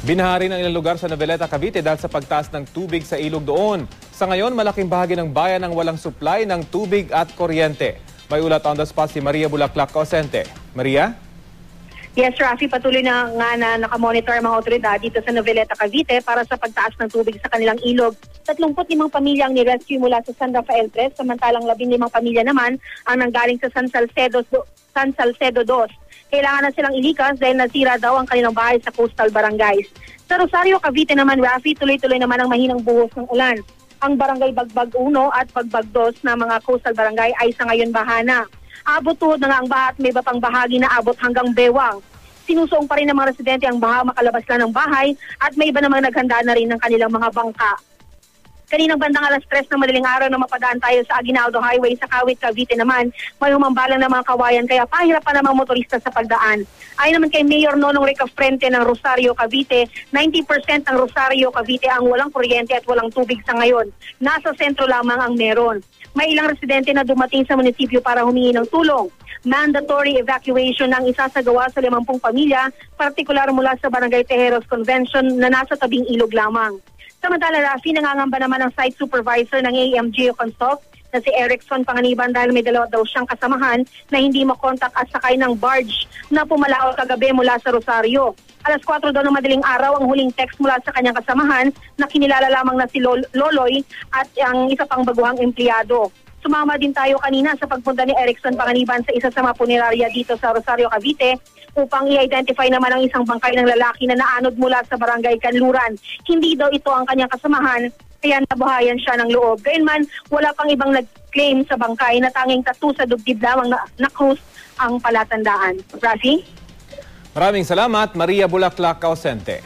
Binaha rin ang ilang lugar sa Noveleta, Cavite dahil sa pagtaas ng tubig sa ilog doon. Sa ngayon, malaking bahagi ng bayan ang walang supply ng tubig at kuryente. May ulat on the spot si Maria Bulaklak Cosente. Maria? Yes, Rafi, patuloy na nga na nakamonitor ang mga otoridad dito sa Noveleta, Cavite para sa pagtaas ng tubig sa kanilang ilog. 35 pamilya ang ni-rescue mula sa San Rafael 3, samantalang 15 pamilya naman ang nanggaling sa San Salcedo 2. Kailangan na silang ilikas dahil nasira daw ang kanilang bahay sa coastal barangays. Sa Rosario, Cavite naman, Rafi, tuloy-tuloy naman ang mahinang buhos ng ulan. Ang barangay Bagbag 1 at Bagbag 2 na mga coastal barangay ay sa ngayon bahana. Abot tuhod na nga ang baha at may iba pang bahagi na abot hanggang bewang. Sinusuong pa rin ng mga residente ang baha makalabas lang ng bahay at may iba namang naghanda na rin ng kanilang mga bangka. Kaninang bandang alas 3 ng madaling araw na mapadaan tayo sa Aguinaldo Highway sa Kawit, Cavite naman, may humambalang ng mga kawayan kaya pahirap pa namang motorista sa pagdaan. Ayon naman kay Mayor Nonong Rica Frente ng Rosario, Cavite, 90% ng Rosario, Cavite ang walang kuryente at walang tubig sa ngayon. Nasa sentro lamang ang meron. May ilang residente na dumating sa munisipyo para humingi ng tulong. Mandatory evacuation ang isasagawa sa 50 pamilya, partikular mula sa Barangay Tejeros Convention na nasa tabing ilog lamang. Samantala, Rafi, nangangamba naman ang site supervisor ng AMGO Consult na si Erickson Panganiban dahil may dalawa daw siyang kasamahan na hindi makontak at sakay ng barge na pumalaot kagabi mula sa Rosario. Alas 4 daw ng madaling araw ang huling text mula sa kanyang kasamahan na kinilala lamang na si Loloy at ang isa pang baguhang empleyado. Sumama din tayo kanina sa pagpunta ni Erickson Panganiban sa isa sa mga punerarya dito sa Rosario, Cavite upang i-identify naman ang isang bangkay ng lalaki na naanod mula sa barangay Kanluran. Hindi daw ito ang kanyang kasamahan, kaya nabuhayan siya ng loob. Gayunman, wala pang ibang nag-claim sa bangkay na tanging tattoo sa dubdib lamang na krus ang palatandaan. Rafi? Maraming salamat, Maria Bulaklak Cosente.